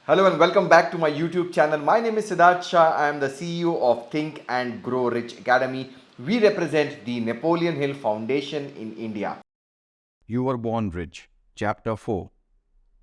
Hello and welcome back to my YouTube channel. My name is Sidharth Shah. I am the CEO of Think and Grow Rich Academy. We represent the Napoleon Hill Foundation in India. You were born rich. Chapter 4.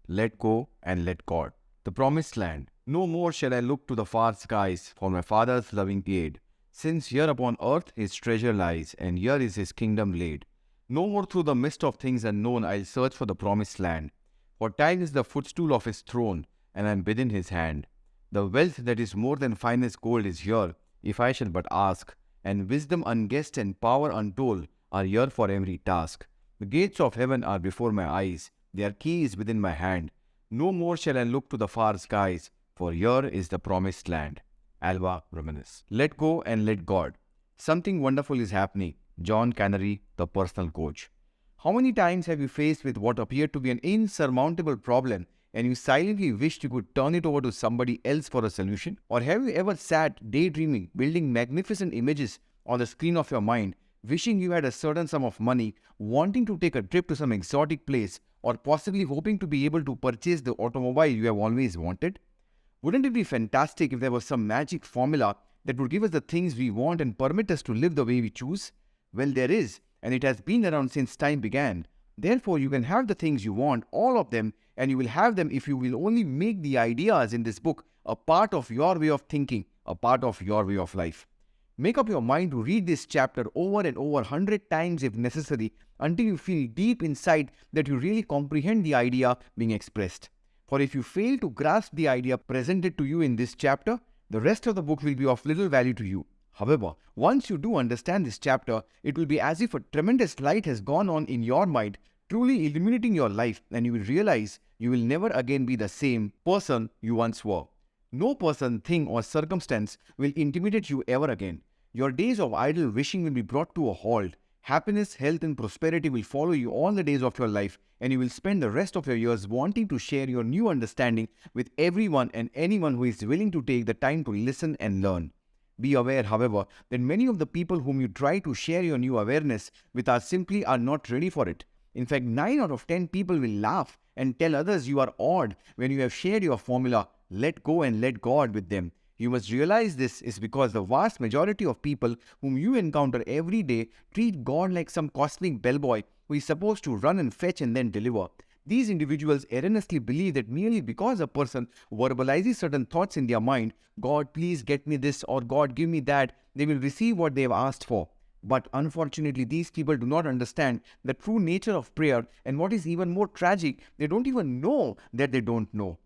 Let go and let God. The promised land. No more shall I look to the far skies for my father's loving aid, since here upon earth his treasure lies, and here is his kingdom laid. No more through the mist of things unknown I'll search for the promised land, for time is the footstool of his throne, and I am within his hand. The wealth that is more than finest gold is here, if I shall but ask, and wisdom unguessed and power untold are here for every task. The gates of heaven are before my eyes, their key is within my hand. No more shall I look to the far skies, for here is the promised land. Alva Reminis. Let go and let God. Something wonderful is happening. John Canary, the personal coach. How many times have you faced with what appeared to be an insurmountable problem and you silently wished you could turn it over to somebody else for a solution? Or have you ever sat daydreaming, building magnificent images on the screen of your mind, wishing you had a certain sum of money, wanting to take a trip to some exotic place, or possibly hoping to be able to purchase the automobile you have always wanted? Wouldn't it be fantastic if there was some magic formula that would give us the things we want and permit us to live the way we choose? Well, there is, and it has been around since time began. Therefore, you can have the things you want, all of them, and you will have them if you will only make the ideas in this book a part of your way of thinking, a part of your way of life. Make up your mind to read this chapter over and over 100 times if necessary until you feel deep inside that you really comprehend the idea being expressed. For if you fail to grasp the idea presented to you in this chapter, the rest of the book will be of little value to you. However, once you do understand this chapter, it will be as if a tremendous light has gone on in your mind, truly illuminating your life, and you will realize you will never again be the same person you once were. No person, thing, or circumstance will intimidate you ever again. Your days of idle wishing will be brought to a halt. Happiness, health, and prosperity will follow you all the days of your life, and you will spend the rest of your years wanting to share your new understanding with everyone and anyone who is willing to take the time to listen and learn. Be aware, however, that many of the people whom you try to share your new awareness with are not ready for it. In fact, 9 out of 10 people will laugh and tell others you are odd when you have shared your formula, let go and let God, with them. You must realize this is because the vast majority of people whom you encounter every day treat God like some cosmic bellboy who is supposed to run and fetch and then deliver. These individuals erroneously believe that merely because a person verbalizes certain thoughts in their mind, God, please get me this, or God, give me that, they will receive what they have asked for. But unfortunately, these people do not understand the true nature of prayer, and what is even more tragic, they don't even know that they don't know.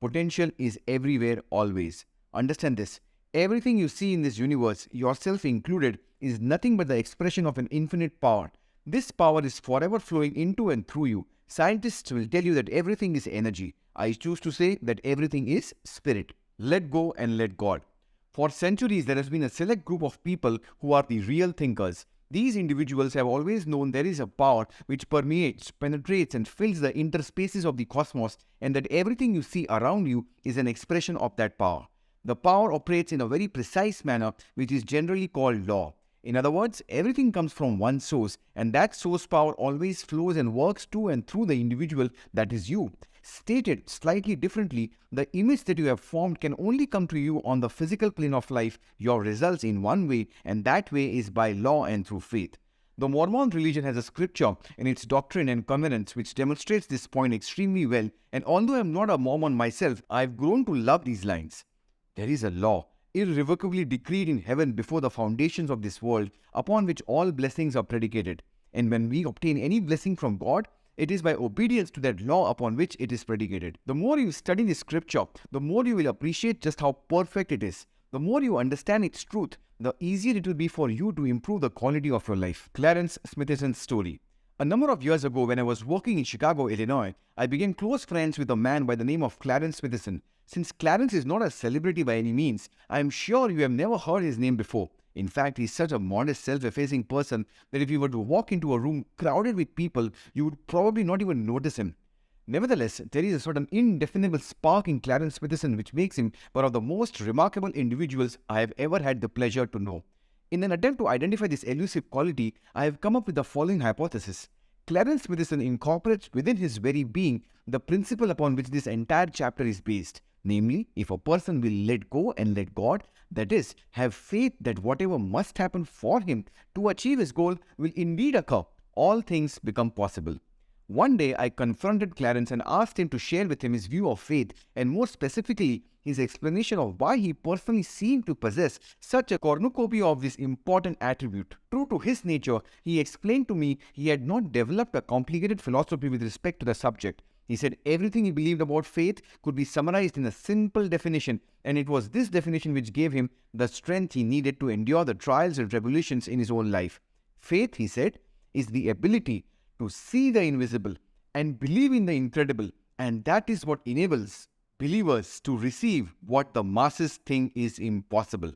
Potential is everywhere, always. Understand this. Everything you see in this universe, yourself included, is nothing but the expression of an infinite power. This power is forever flowing into and through you. Scientists will tell you that everything is energy. I choose to say that everything is spirit. Let go and let God. For centuries, there has been a select group of people who are the real thinkers. These individuals have always known there is a power which permeates, penetrates, and fills the interspaces of the cosmos, and that everything you see around you is an expression of that power. The power operates in a very precise manner, which is generally called law. In other words, everything comes from one source, and that source power always flows and works to and through the individual, that is you. Stated slightly differently, the image that you have formed can only come to you on the physical plane of life, your results in one way, and that way is by law and through faith. The Mormon religion has a scripture in its Doctrine and Covenants which demonstrates this point extremely well, and although I am not a Mormon myself, I have grown to love these lines. There is a law, irrevocably decreed in heaven before the foundations of this world, upon which all blessings are predicated. And when we obtain any blessing from God, it is by obedience to that law upon which it is predicated. The more you study this scripture, the more you will appreciate just how perfect it is. The more you understand its truth, the easier it will be for you to improve the quality of your life. Clarence Smithson's story. A number of years ago, when I was working in Chicago, Illinois, I became close friends with a man by the name of Clarence Smithson. Since Clarence is not a celebrity by any means, I am sure you have never heard his name before. In fact, he is such a modest, self-effacing person that if you were to walk into a room crowded with people, you would probably not even notice him. Nevertheless, there is a certain indefinable spark in Clarence Smithson which makes him one of the most remarkable individuals I have ever had the pleasure to know. In an attempt to identify this elusive quality, I have come up with the following hypothesis. Clarence Smithson incorporates within his very being the principle upon which this entire chapter is based. Namely, if a person will let go and let God, that is, have faith that whatever must happen for him to achieve his goal will indeed occur, all things become possible. One day, I confronted Clarence and asked him to share with him his view of faith, and more specifically, his explanation of why he personally seemed to possess such a cornucopia of this important attribute. True to his nature, he explained to me he had not developed a complicated philosophy with respect to the subject. He said everything he believed about faith could be summarized in a simple definition, and it was this definition which gave him the strength he needed to endure the trials and tribulations in his own life. Faith, he said, is the ability to see the invisible and believe in the incredible, and that is what enables believers to receive what the masses think is impossible.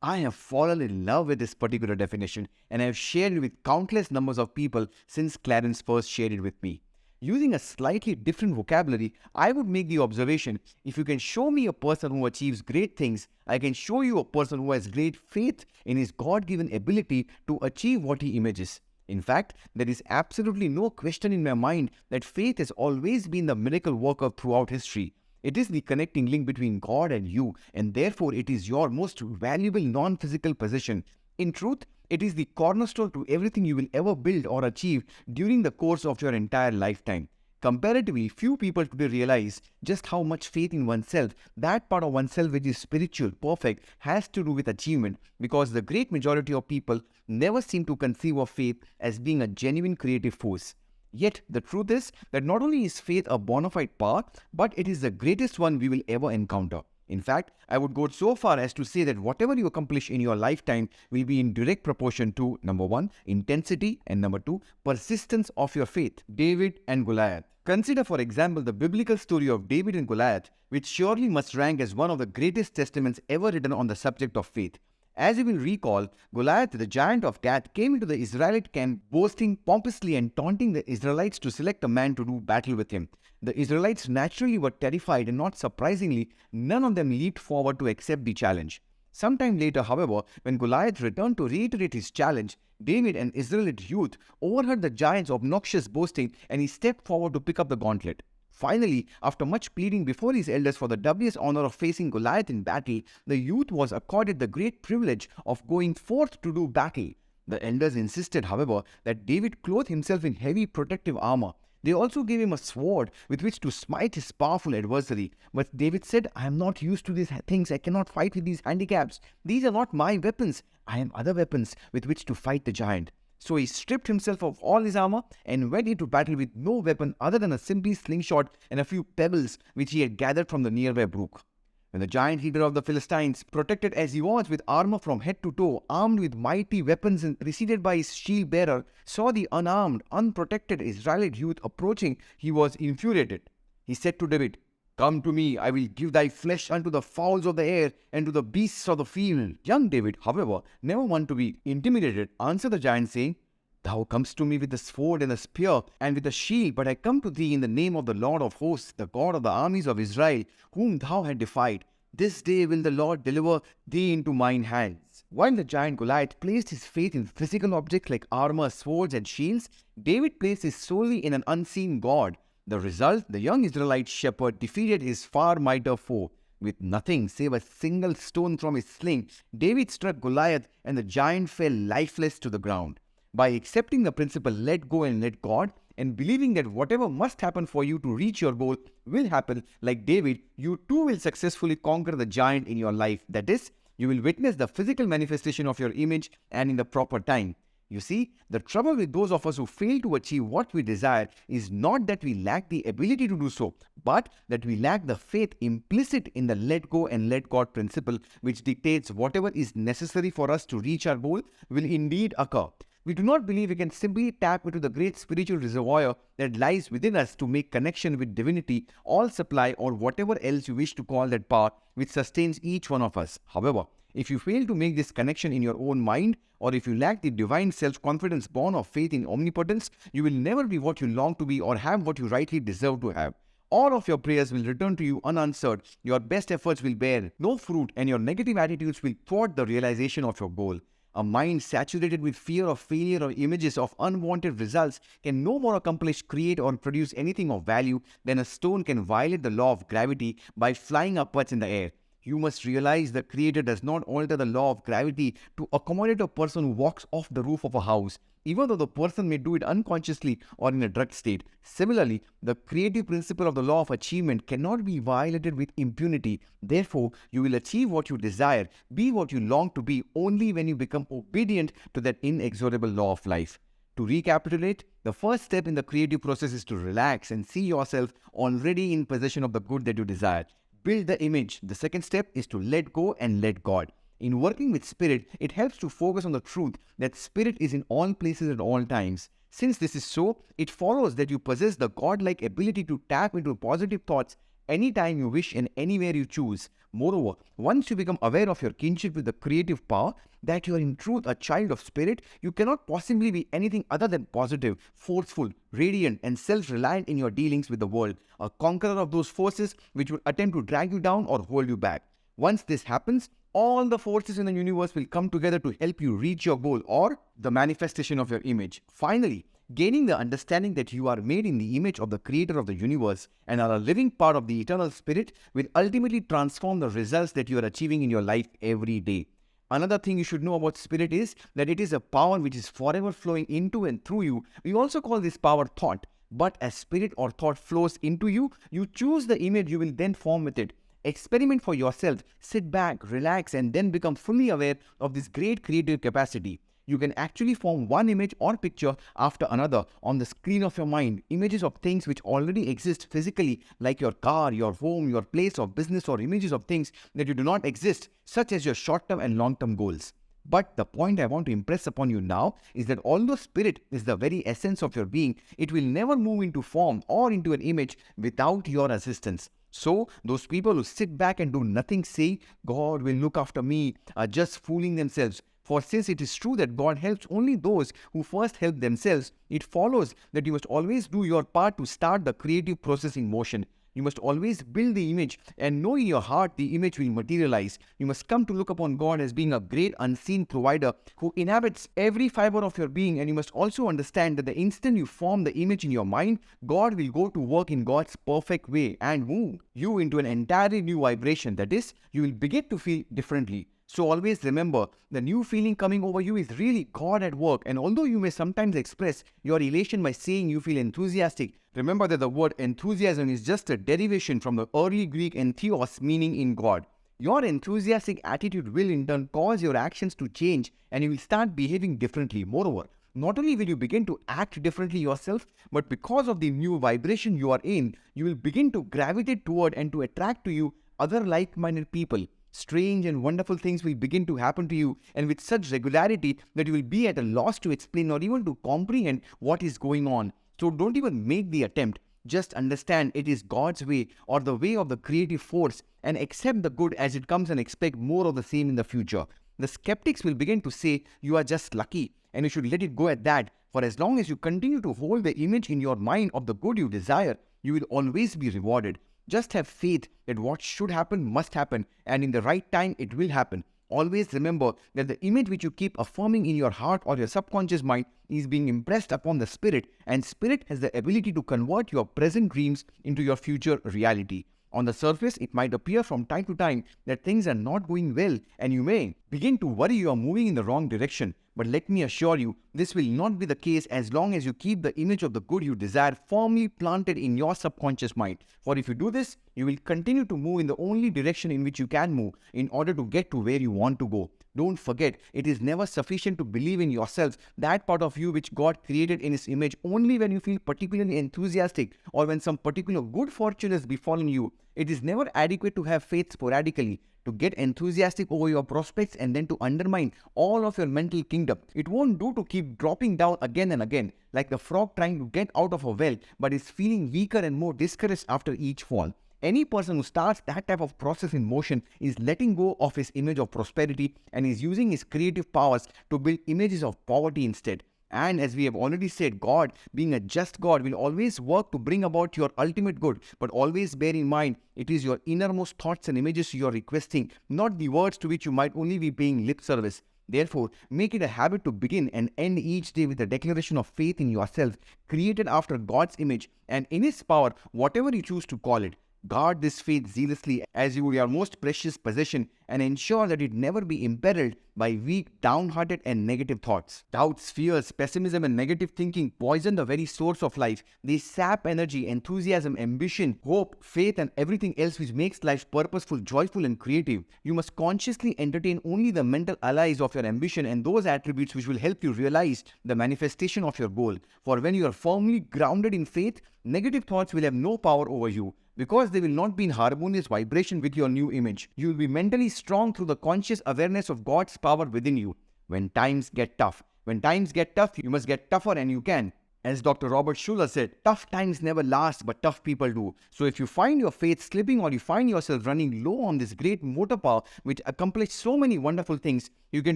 I have fallen in love with this particular definition, and I have shared it with countless numbers of people since Clarence first shared it with me. Using a slightly different vocabulary, I would make the observation, if you can show me a person who achieves great things, I can show you a person who has great faith in his God-given ability to achieve what he images. In fact, there is absolutely no question in my mind that faith has always been the miracle worker throughout history. It is the connecting link between God and you, and therefore it is your most valuable non-physical possession. In truth, it is the cornerstone to everything you will ever build or achieve during the course of your entire lifetime. Comparatively, few people today realize just how much faith in oneself, that part of oneself which is spiritual, perfect, has to do with achievement, because the great majority of people never seem to conceive of faith as being a genuine creative force. Yet, the truth is that not only is faith a bona fide power, but it is the greatest one we will ever encounter. In fact, I would go so far as to say that whatever you accomplish in your lifetime will be in direct proportion to, number one, intensity, and number two, persistence of your faith. David and Goliath. Consider, for example, the biblical story of David and Goliath, which surely must rank as one of the greatest testaments ever written on the subject of faith. As you will recall, Goliath, the giant of Gath, came into the Israelite camp boasting pompously and taunting the Israelites to select a man to do battle with him. The Israelites naturally were terrified, and not surprisingly, none of them leaped forward to accept the challenge. Sometime later, however, when Goliath returned to reiterate his challenge, David, an Israelite youth, overheard the giant's obnoxious boasting, and he stepped forward to pick up the gauntlet. Finally, after much pleading before his elders for the dubious honor of facing Goliath in battle, the youth was accorded the great privilege of going forth to do battle. The elders insisted, however, that David clothe himself in heavy protective armor. They also gave him a sword with which to smite his powerful adversary. But David said, I am not used to these things. I cannot fight with these handicaps. These are not my weapons. I have other weapons with which to fight the giant. So he stripped himself of all his armor and went into battle with no weapon other than a simple slingshot and a few pebbles which he had gathered from the nearby brook. When the giant leader of the Philistines, protected as he was with armor from head to toe, armed with mighty weapons and preceded by his shield bearer, saw the unarmed, unprotected Israelite youth approaching, he was infuriated. He said to David, Come to me, I will give thy flesh unto the fowls of the air and to the beasts of the field. Young David, however, never one to be intimidated, answered the giant, saying, Thou comest to me with the sword and the spear and with the shield, but I come to thee in the name of the Lord of hosts, the God of the armies of Israel, whom thou hast defied. This day will the Lord deliver thee into mine hands. While the giant Goliath placed his faith in physical objects like armor, swords, and shields, David placed his solely in an unseen God. The result, the young Israelite shepherd defeated his far mightier foe. With nothing save a single stone from his sling, David struck Goliath and the giant fell lifeless to the ground. By accepting the principle let go and let God, and believing that whatever must happen for you to reach your goal will happen, like David, you too will successfully conquer the giant in your life. That is, you will witness the physical manifestation of your image and in the proper time. You see, the trouble with those of us who fail to achieve what we desire is not that we lack the ability to do so, but that we lack the faith implicit in the let go and let God principle, which dictates whatever is necessary for us to reach our goal will indeed occur. We do not believe we can simply tap into the great spiritual reservoir that lies within us to make connection with divinity, all supply, or whatever else you wish to call that power which sustains each one of us. However, if you fail to make this connection in your own mind, or if you lack the divine self-confidence born of faith in omnipotence, you will never be what you long to be or have what you rightly deserve to have. All of your prayers will return to you unanswered, your best efforts will bear no fruit, and your negative attitudes will thwart the realization of your goal. A mind saturated with fear of failure or images of unwanted results can no more accomplish, create, or produce anything of value than a stone can violate the law of gravity by flying upwards in the air. You must realize the Creator does not alter the law of gravity to accommodate a person who walks off the roof of a house, even though the person may do it unconsciously or in a drugged state. Similarly, the creative principle of the law of achievement cannot be violated with impunity. Therefore, you will achieve what you desire, be what you long to be, only when you become obedient to that inexorable law of life. To recapitulate, the first step in the creative process is to relax and see yourself already in possession of the good that you desire. Build the image. The second step is to let go and let God. In working with spirit, it helps to focus on the truth that spirit is in all places at all times. Since this is so, it follows that you possess the godlike ability to tap into positive thoughts anytime you wish and anywhere you choose. Moreover, once you become aware of your kinship with the creative power, that you are in truth a child of spirit, you cannot possibly be anything other than positive, forceful, radiant, and self-reliant in your dealings with the world, a conqueror of those forces which would attempt to drag you down or hold you back. Once this happens, all the forces in the universe will come together to help you reach your goal or the manifestation of your image. Finally, gaining the understanding that you are made in the image of the creator of the universe and are a living part of the eternal spirit will ultimately transform the results that you are achieving in your life every day. Another thing you should know about spirit is that it is a power which is forever flowing into and through you. We also call this power thought. But as spirit or thought flows into you, you choose the image you will then form with it. Experiment for yourself, sit back, relax, and then become fully aware of this great creative capacity. You can actually form one image or picture after another on the screen of your mind, images of things which already exist physically, like your car, your home, your place of business, or images of things that you do not exist, such as your short-term and long-term goals. But the point I want to impress upon you now is that although spirit is the very essence of your being, it will never move into form or into an image without your assistance. So, those people who sit back and do nothing saying, God will look after me, are just fooling themselves. For since it is true that God helps only those who first help themselves, it follows that you must always do your part to start the creative process in motion. You must always build the image and know in your heart the image will materialize. You must come to look upon God as being a great unseen provider who inhabits every fiber of your being, and you must also understand that the instant you form the image in your mind, God will go to work in God's perfect way and move you into an entirely new vibration. That is, you will begin to feel differently. So always remember, the new feeling coming over you is really God at work, and although you may sometimes express your elation by saying you feel enthusiastic, remember that the word enthusiasm is just a derivation from the early Greek entheos, meaning in God. Your enthusiastic attitude will in turn cause your actions to change and you will start behaving differently. Moreover, not only will you begin to act differently yourself, but because of the new vibration you are in, you will begin to gravitate toward and to attract to you other like-minded people. Strange and wonderful things will begin to happen to you, and with such regularity that you will be at a loss to explain or even to comprehend what is going on. So don't even make the attempt. Just understand it is God's way or the way of the creative force, and accept the good as it comes and expect more of the same in the future. The skeptics will begin to say you are just lucky and you should let it go at that, for as long as you continue to hold the image in your mind of the good you desire, you will always be rewarded. Just have faith that what should happen must happen, and in the right time it will happen. Always remember that the image which you keep affirming in your heart or your subconscious mind is being impressed upon the spirit, and spirit has the ability to convert your present dreams into your future reality. On the surface, it might appear from time to time that things are not going well, and you may begin to worry you are moving in the wrong direction. But let me assure you, this will not be the case as long as you keep the image of the good you desire firmly planted in your subconscious mind. For if you do this, you will continue to move in the only direction in which you can move in order to get to where you want to go. Don't forget, it is never sufficient to believe in yourself, that part of you which God created in His image, only when you feel particularly enthusiastic or when some particular good fortune has befallen you. It is never adequate to have faith sporadically, to get enthusiastic over your prospects and then to undermine all of your mental kingdom. It won't do to keep dropping down again and again, like the frog trying to get out of a well but is feeling weaker and more discouraged after each fall. Any person who starts that type of process in motion is letting go of his image of prosperity and is using his creative powers to build images of poverty instead. And as we have already said, God, being a just God, will always work to bring about your ultimate good. But always bear in mind, it is your innermost thoughts and images you are requesting, not the words to which you might only be paying lip service. Therefore, make it a habit to begin and end each day with a declaration of faith in yourself, created after God's image and in His power, whatever you choose to call it. Guard this faith zealously as you would your most precious possession and ensure that it never be imperiled by weak, downhearted, and negative thoughts. Doubts, fears, pessimism, and negative thinking poison the very source of life. They sap energy, enthusiasm, ambition, hope, faith, and everything else which makes life purposeful, joyful, and creative. You must consciously entertain only the mental allies of your ambition and those attributes which will help you realize the manifestation of your goal. For when you are firmly grounded in faith, negative thoughts will have no power over you, because they will not be in harmonious vibration with your new image. You will be mentally strong through the conscious awareness of God's power within you. When times get tough, you must get tougher, and you can. As Dr. Robert Schuller said, tough times never last, but tough people do. So if you find your faith slipping or you find yourself running low on this great motor power which accomplished so many wonderful things, you can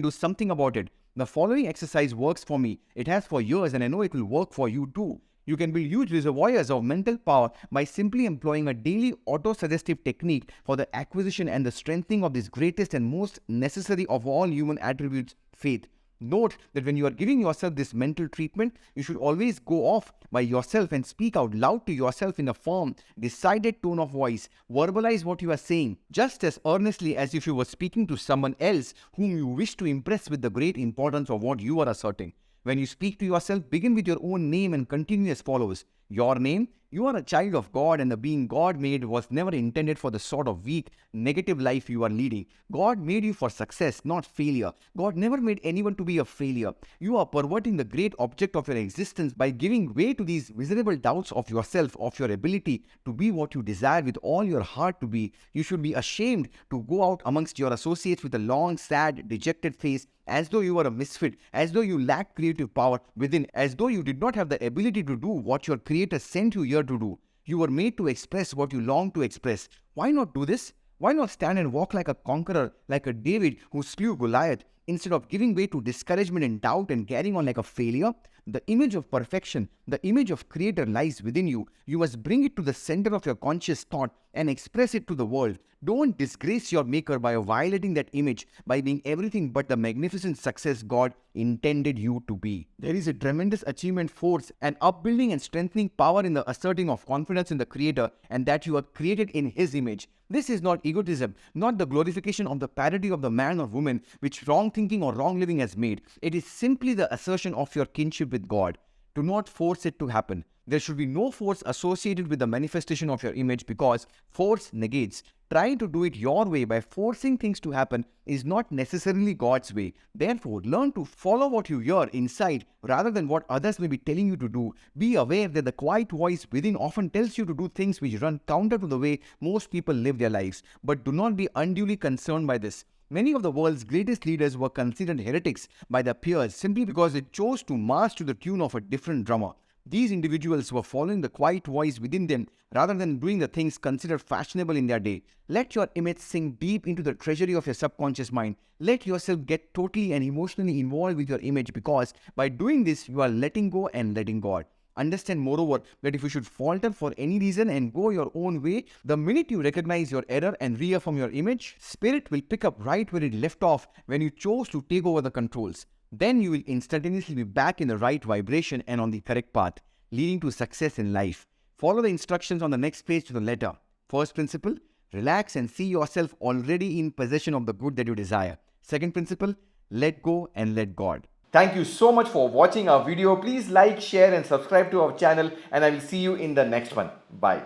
do something about it. The following exercise works for me. It has for years, and I know it will work for you too. You can build huge reservoirs of mental power by simply employing a daily auto-suggestive technique for the acquisition and the strengthening of this greatest and most necessary of all human attributes, faith. Note that when you are giving yourself this mental treatment, you should always go off by yourself and speak out loud to yourself in a firm, decided tone of voice. Verbalize what you are saying, just as earnestly as if you were speaking to someone else whom you wish to impress with the great importance of what you are asserting. When you speak to yourself, begin with your own name and continue as follows. Your name: you are a child of God, and the being God made was never intended for the sort of weak, negative life you are leading. God made you for success, not failure. God never made anyone to be a failure. You are perverting the great object of your existence by giving way to these miserable doubts of yourself, of your ability to be what you desire with all your heart to be. You should be ashamed to go out amongst your associates with a long, sad, dejected face, as though you were a misfit, as though you lacked creative power within, as though you did not have the ability to do what your Creator sent you here to do. You were made to express what you long to express. Why not do this? Why not stand and walk like a conqueror, like a David who slew Goliath, instead of giving way to discouragement and doubt and carrying on like a failure? The image of perfection, the image of Creator lies within you. You must bring it to the center of your conscious thought and express it to the world. Don't disgrace your Maker by violating that image, by being everything but the magnificent success God intended you to be. There is a tremendous achievement force, an upbuilding and strengthening power in the asserting of confidence in the Creator and that you are created in His image. This is not egotism, not the glorification of the parody of the man or woman which wrong thinking or wrong living has made. It is simply the assertion of your kinship with God. Do not force it to happen. There should be no force associated with the manifestation of your image, because force negates. Trying to do it your way by forcing things to happen is not necessarily God's way. Therefore, learn to follow what you hear inside rather than what others may be telling you to do. Be aware that the quiet voice within often tells you to do things which run counter to the way most people live their lives. But do not be unduly concerned by this. Many of the world's greatest leaders were considered heretics by their peers simply because they chose to march to the tune of a different drummer. These individuals were following the quiet voice within them rather than doing the things considered fashionable in their day. Let your image sink deep into the treasury of your subconscious mind. Let yourself get totally and emotionally involved with your image, because by doing this, you are letting go and letting God. Understand, moreover, that if you should falter for any reason and go your own way, the minute you recognize your error and reaffirm your image, Spirit will pick up right where it left off when you chose to take over the controls. Then you will instantaneously be back in the right vibration and on the correct path, leading to success in life. Follow the instructions on the next page to the letter. First principle: relax and see yourself already in possession of the good that you desire. Second principle: let go and let God. Thank you so much for watching our video. Please like, share and subscribe to our channel, and I will see you in the next one. Bye.